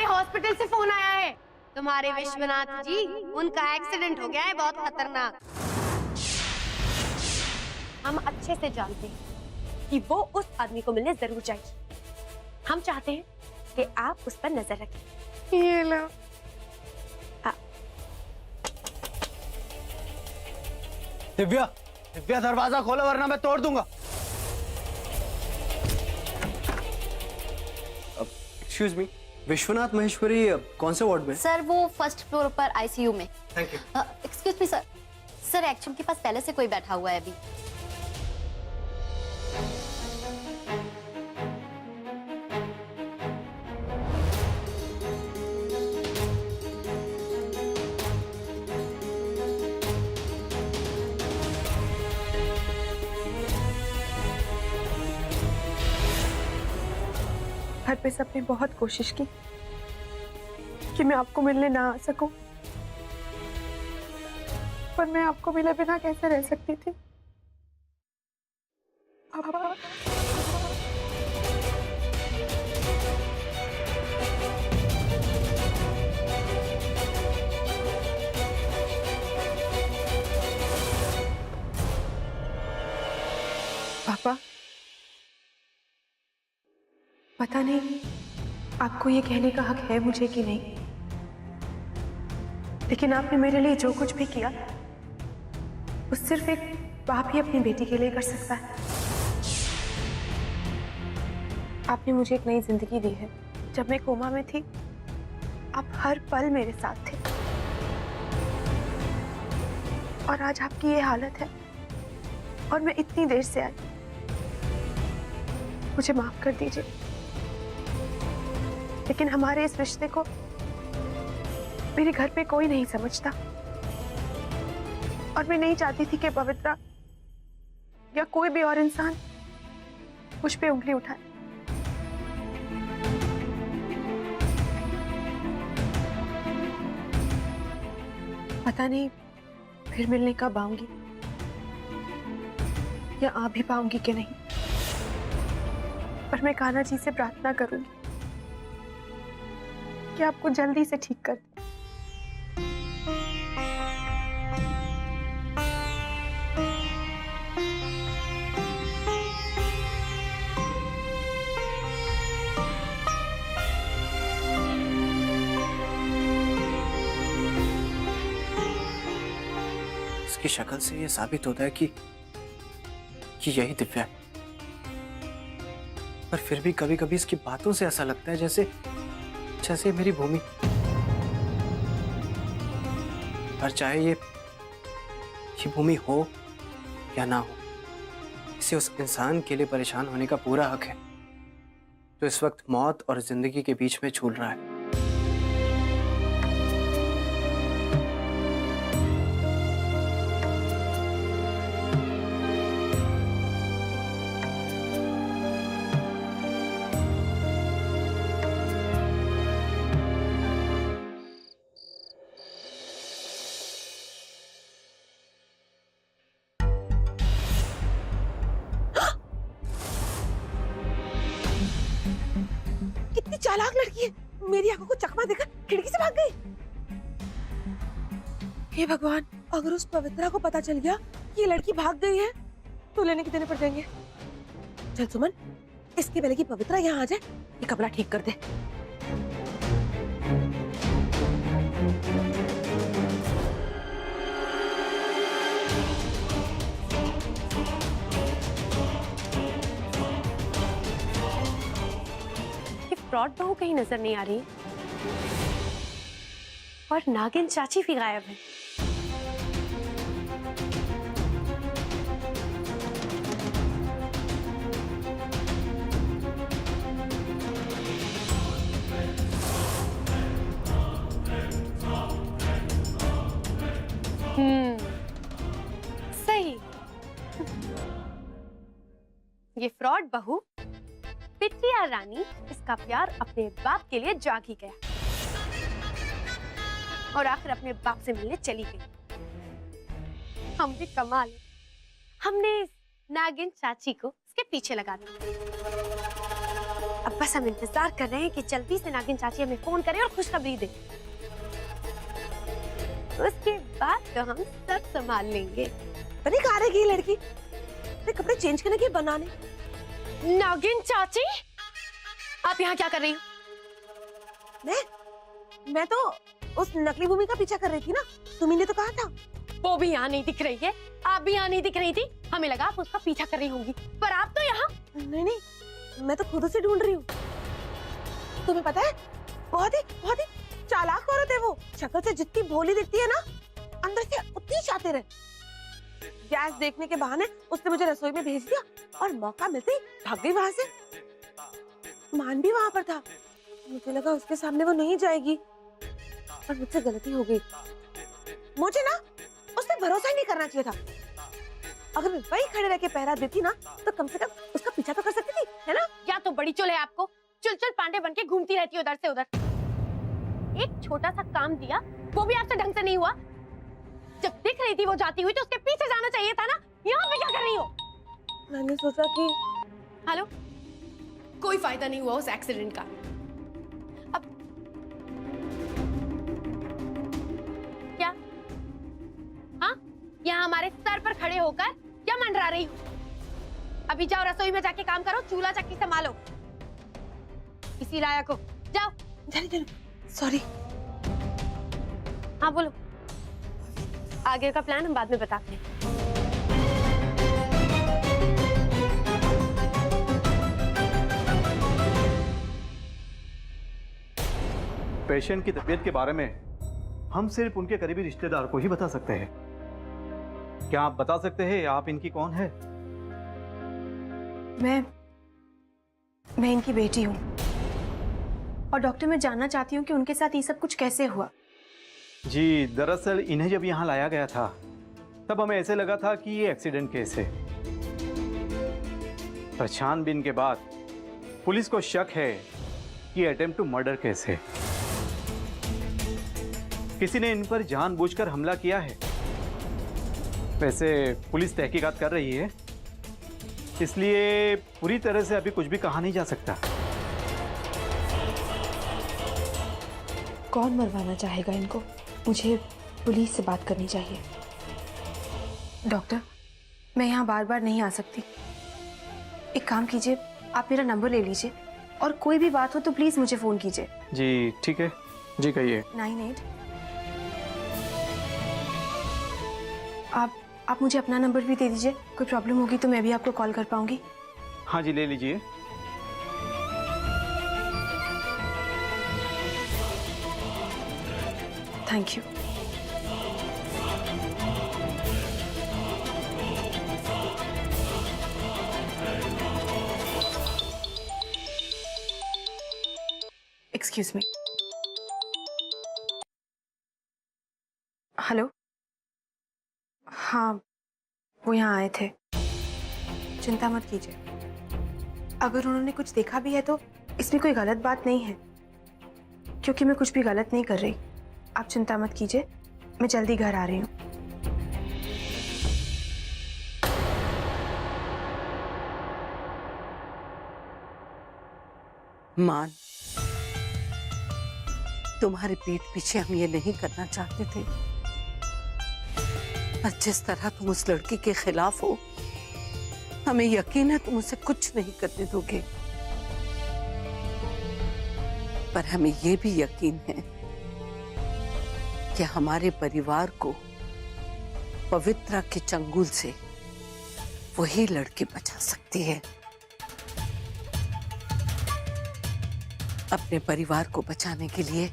Hospital से phone आया है। तुम्हारे विश्वनाथ जी, उनका एक्सीडेंट हो गया है, बहुत खतरनाक। हम अच्छे से जानते हैं कि वो उस आदमी को मिलने जरूर जाएगी। हम चाहते हैं कि आप उस पर नजर रखें। ये लो। दिव्या, दिव्या दरवाजा खोलो वरना मैं तोड़ दूंगा। एक्सक्यूज मी, विश्वनाथ महेश्वरी कौन से वार्ड में? सर वो फर्स्ट फ्लोर पर आईसीयू में। Thank you. Excuse me sir, sir actual के पास पहले से कोई बैठा हुआ है अभी। घर पे सबने बहुत कोशिश की कि मैं आपको मिलने ना आ सकूं, पर मैं आपको मिले बिना कैसे रह सकती थी। पापा, पता नहीं आपको ये कहने का हक है मुझे कि नहीं, लेकिन आपने मेरे लिए जो कुछ भी किया वो सिर्फ एक बाप ही अपनी बेटी के लिए कर सकता है। आपने मुझे एक नई जिंदगी दी है। जब मैं कोमा में थी आप हर पल मेरे साथ थे, और आज आपकी ये हालत है और मैं इतनी देर से आई। मुझे माफ कर दीजिए, लेकिन हमारे इस रिश्ते को मेरे घर पे कोई नहीं समझता, और मैं नहीं चाहती थी कि पवित्रा या कोई भी और इंसान मुझ पे उंगली उठाए। पता नहीं फिर मिलने कब आऊंगी, या आ भी पाऊंगी कि नहीं, पर मैं कान्हा जी से प्रार्थना करूंगी कि आपको जल्दी से ठीक कर दे। इसकी शक्ल से ये साबित होता है कि यही दिव्या है, पर फिर भी कभी कभी इसकी बातों से ऐसा लगता है जैसे मेरी भूमि। पर चाहे ये भूमि हो या ना हो, इसे उस इंसान के लिए परेशान होने का पूरा हक है जो इस वक्त मौत और जिंदगी के बीच में झूल रहा है। चालाक लड़की है, मेरी आंखों को चकमा देकर खिड़की से भाग गई। हे भगवान, अगर उस पवित्रा को पता चल गया कि ये लड़की भाग गई है तो लेने के देने पड़ जाएंगे। चल सुमन, इसके पहले कि पवित्रा यहाँ आ जाए ये कपड़ा ठीक कर दे। फ्रॉड बहू कहीं नजर नहीं आ रही, और नागिन चाची भी गायब है। सही, ये फ्रॉड बहू बिटिया रानी इसका प्यार अपने बाप के लिए जाग ही गया, और आखिर अपने बाप से मिलने चली गई। हम भी कमाल, हमने नागिन चाची को इसके पीछे लगा दिया। अब बस हम इंतजार कर रहे हैं कि जल्दी से नागिन चाची हमें फोन करे और खुशखबरी दे। उसके बाद तो हम सब संभाल लेंगे। अरे कहाँ रहेगी ये लड़की? अरे कपड़े चेंज करने के बनाने। नागिन चाची, आप यहाँ क्या कर रही हो? मैं तो उस नकली भूमि का पीछा कर रही थी ना, तुम्ही ने तो कहा था। वो भी यहाँ नहीं दिख रही है, आप भी यहाँ नहीं दिख रही थी। हमें लगा आप उसका पीछा कर रही होंगी, पर आप तो यहाँ। नहीं, मैं तो खुद से ढूंढ रही हूँ। तुम्हें पता है, बहुत ही चालाक औरत है वो। शक्ल से जितनी भोली दिखती है ना, अंदर से उतनी शातिर है। गैस देखने के बहाने उसने मुझे रसोई में भेज दिया और मौका मिलते ही भाग गई वहां से। मान भी वहां पर था। मुझे लगा उसके सामने वो नहीं जाएगी, पर मुझसे गलती हो गई। मुझे ना उस पर भरोसा ही नहीं करना चाहिए था। अगर मैं वही खड़े रह के पहरा देती ना, तो कम से कम उसका पीछा तो कर सकती थी, है ना? या तो बड़ी चुल है आपको, चुल पांडे बन के घूमती रहती है उधर से उधर। एक छोटा सा काम दिया, वो भी आपसे ढंग से नहीं हुआ। जब दिख रही थी वो जाती हुई, तो उसके पीछे जाना चाहिए था ना। यहाँ पे क्या कर रही हो? मैंने सोचा कि हेलो, कोई फायदा नहीं हुआ उस एक्सीडेंट का। अब क्या? हाँ, यहाँ हमारे सर पर खड़े होकर क्या मंडरा रही हो? अभी जाओ रसोई में जाके काम करो, चूल्हा चक्की संभालो। इसी लायक हो, जाओ। चलो, सॉरी। हाँ बोलो, आगे का प्लान हम बाद में बताते हैं। पेशेंट की तबीयत के बारे में हम सिर्फ उनके करीबी रिश्तेदार को ही बता सकते हैं। क्या आप बता सकते हैं आप इनकी कौन है? मैं इनकी बेटी हूँ और डॉक्टर, मैं जानना चाहती हूँ कि उनके साथ ये सब कुछ कैसे हुआ। जी, दरअसल इन्हें जब यहाँ लाया गया था तब हमें ऐसे लगा था कि ये एक्सीडेंट केस है। पर छानबीन के बाद पुलिस को शक है कि अटेम्प्ट टू मर्डर केस है। किसी ने इन पर जानबूझकर हमला किया है। वैसे पुलिस तहकीकात कर रही है, इसलिए पूरी तरह से अभी कुछ भी कहा नहीं जा सकता। कौन मरवाना चाहेगा इनको? मुझे पुलिस से बात करनी चाहिए। डॉक्टर, मैं यहाँ बार बार नहीं आ सकती। एक काम कीजिए, आप मेरा नंबर ले लीजिए और कोई भी बात हो तो प्लीज मुझे फोन कीजिए। जी ठीक है, जी कहिए। 98। आप मुझे अपना नंबर भी दे दीजिए, कोई प्रॉब्लम होगी तो मैं भी आपको कॉल कर पाऊंगी। हाँ जी, ले लीजिए। Thank you. Excuse me. Hello, हाँ, वो यहाँ आए थे। चिंता मत कीजिए, अगर उन्होंने कुछ देखा भी है तो इसमें कोई गलत बात नहीं है, क्योंकि मैं कुछ भी गलत नहीं कर रही। आप चिंता मत कीजिए, मैं जल्दी घर आ रही हूँ। मान, तुम्हारे पीठ पीछे हम ये नहीं करना चाहते थे, पर जिस तरह तुम उस लड़की के खिलाफ हो, हमें यकीन है तुम उसे कुछ नहीं करने दोगे। पर हमें ये भी यकीन है कि हमारे परिवार को पवित्रा के चंगुल से वही लड़की बचा सकती है। अपने परिवार को बचाने के लिए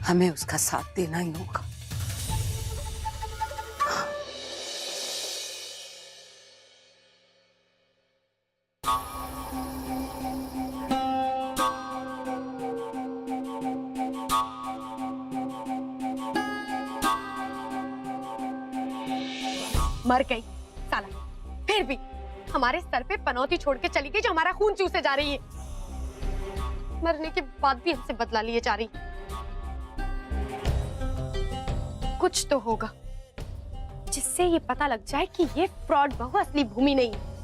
हमें उसका साथ देना ही होगा। मर गई साला, फिर भी हमारे सर पे पनौती छोड़ के चली गई जो हमारा खून चूसे जा रही है। मरने के बाद भी हमसे बदला लिए जा रही। कुछ तो होगा जिससे ये पता लग जाए कि ये फ्रॉड बहू असली भूमि नहीं है।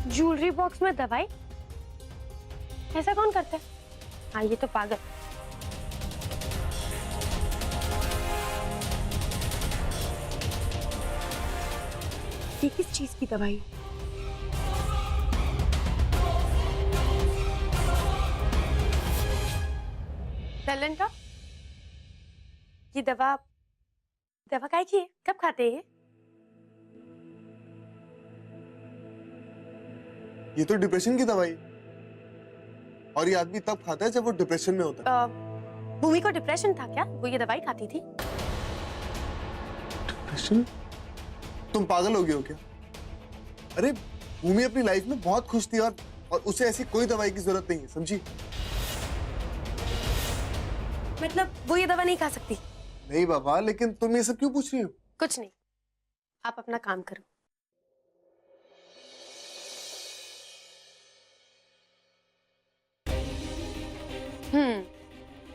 ज्वेलरी बॉक्स में दवाई? ऐसा कौन करता है? हाँ, ये तो पागल। ये किस चीज की दवाई? ललन का ये दवा काय की है? कब खाते हैं ये? ये तो डिप्रेशन की दवाई है। और ये आदमी तब खाता है जब वो डिप्रेशन में होता है। भूमि को डिप्रेशन था क्या? वो ये दवाई खाती थी? डिप्रेशन? तुम पागल हो गए हो क्या? अरे भूमि अपनी लाइफ में बहुत खुश थी और उसे ऐसी कोई दवाई की जरूरत नहीं है, समझी? मतलब वो ये दवा नहीं खा सकती? नहीं बाबा, लेकिन तुम ये सब क्यों पूछ रही हो? कुछ नहीं, आप अपना काम करो।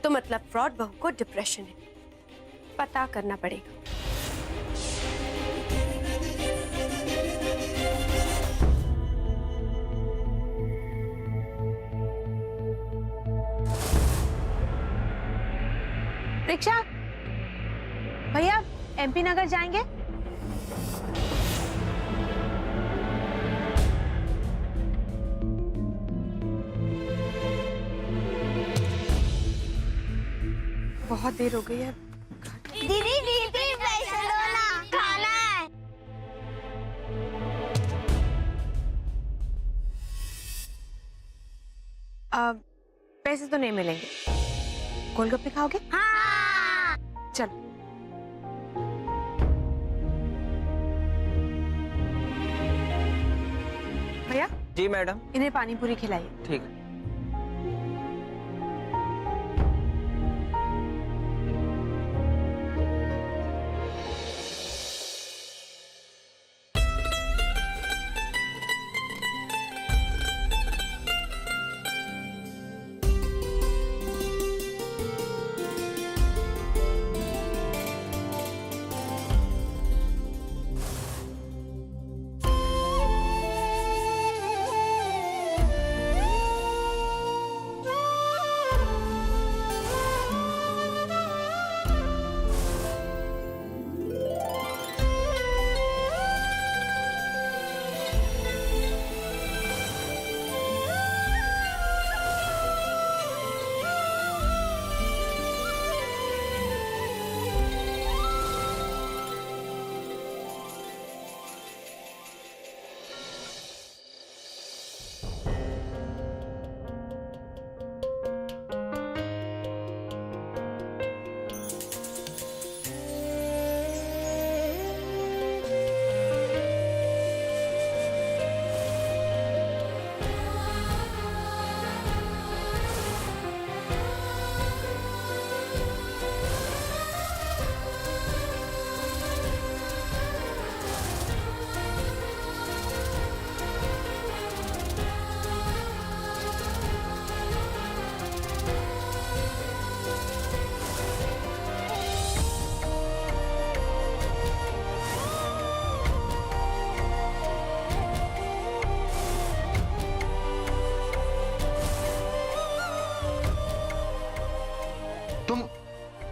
तो मतलब फ्रॉड बहू को डिप्रेशन है, पता करना पड़ेगा। रिक्शा भैया, एमपी नगर जाएंगे? बहुत देर हो गई है। दीदी दीदी पैसे दो ना, खाना है। पैसे तो नहीं मिलेंगे। गोलगप्पे खाओगे? हाँ। चलो। भैया जी मैडम। इन्हें पानी पूरी खिलाइए। ठीक है।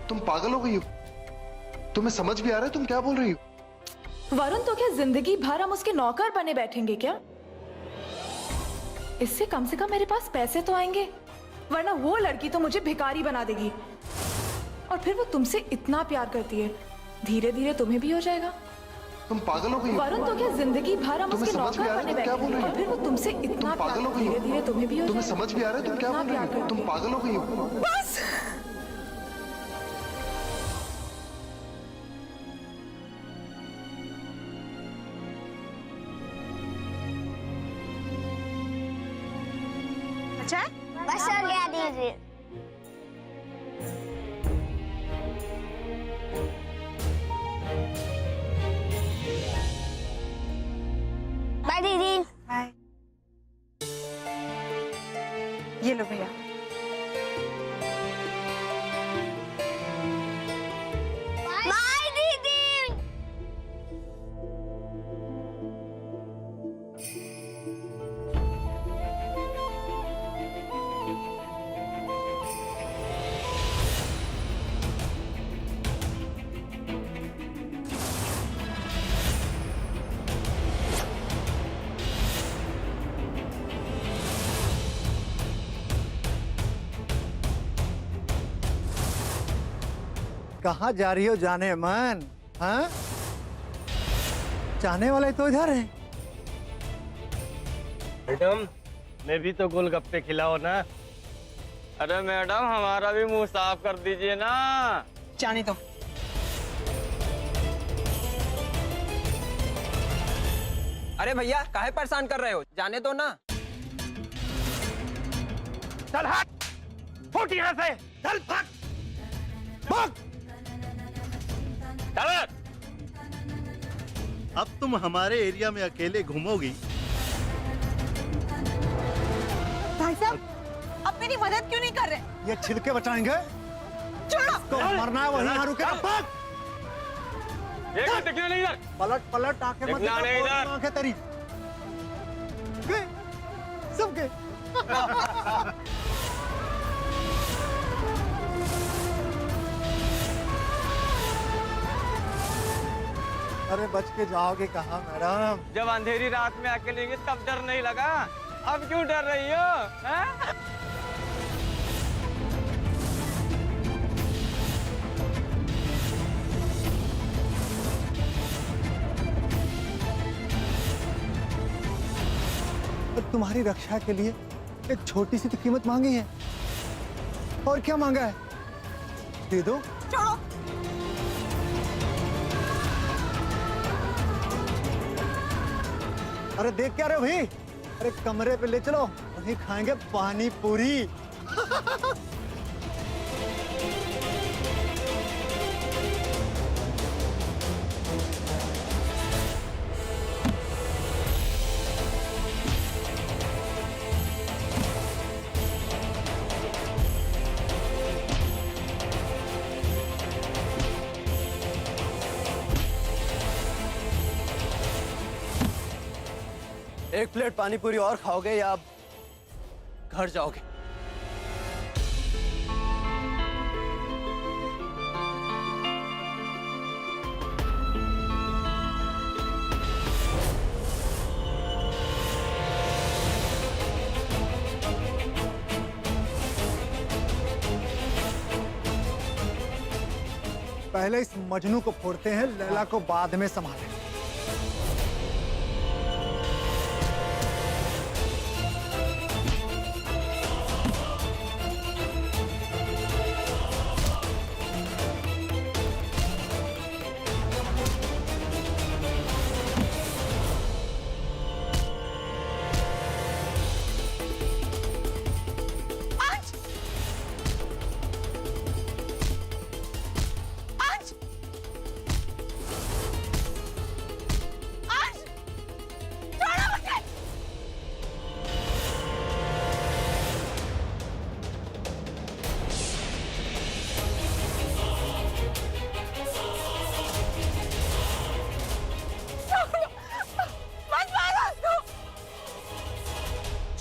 तुम पागल हो गई हो? तुम्हें समझ भी आ रहा है तुम क्या बोल रही हो? वरुण, तो क्या जिंदगी भर हम उसके नौकर बने बैठेंगे क्या? इससे कम से कम मेरे पास पैसे तो आएंगे, वरना वो लड़की तो मुझे भिखारी बना देगी। और फिर वो तुमसे इतना प्यार करती है, धीरे धीरे तुम्हें भी हो जाएगा। तुम पागल हो गई हो? वरुण, तो क्या जिंदगी भर हम उसके नौकर बने बैठेंगे, और फिर वो तुमसे इतना पागल हो गई हो? धीरे धीरे तुम्हें भी हो तुम्हें जाएगा। समझ भी आ रहा है तुम क्या बोल रही हो? तुम पागल हो गई हो? बस। अच्छा बस हो गया दीदी। बाय दीदी। बाय। ये लो भैया। बाय दीदी। कहाँ जा रही हो जाने मन? हाँ? जाने वाले तो इधर है। मैडम, मैं भी तो गोलगप्पे खिलाओ ना। अरे मैडम, हमारा भी मुंह साफ कर दीजिए ना। जाने दो। अरे भैया, काहे परेशान कर रहे हो? जाने दो ना। चल हट, फुट यहाँ से। चल भाग, भाग। चल। अब तुम हमारे एरिया में अकेले घूमोगी? भाई साहब, अब मेरी मदद क्यों नहीं कर रहे? ये छिलके बचाएंगे? छोड़ो। तो मरना है वहीं यहाँ रुके। भाग। एक मिनट दिखना नहीं इधर। पलट पलट आके मत दिखना नहीं इधर। आंखें तेरी गए, सब गए। अरे बच के जाओगे कहाँ मैडम? जब अंधेरी रात में अकेले गए तब डर नहीं लगा, अब क्यों डर रही हो? हैं? तुम्हारी रक्षा के लिए एक छोटी सी तो कीमत मांगी है, और क्या मांगा है? दे दो। छोड़ो। अरे देख क्या रहे हो भाई? अरे कमरे पे ले चलो, वहीं खाएंगे पानी पूरी। एक प्लेट पानी पूरी और खाओगे या घर जाओगे? पहले इस मजनू को फोड़ते हैं, लैला को बाद में संभालें।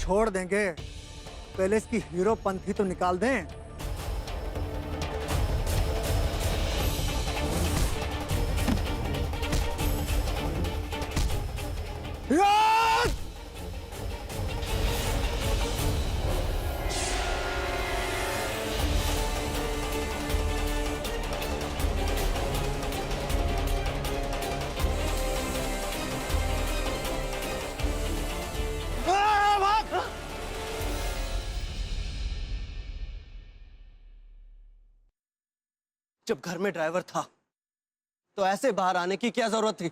छोड़ देंगे, पहले इसकी हीरो पंथी तो निकाल दें। जब घर में ड्राइवर था तो ऐसे बाहर आने की क्या जरूरत थी?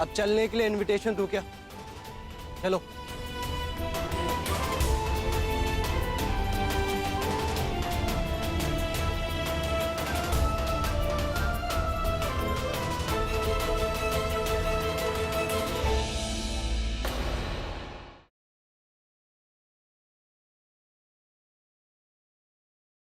अब चलने के लिए इनविटेशन दूं क्या? चलो।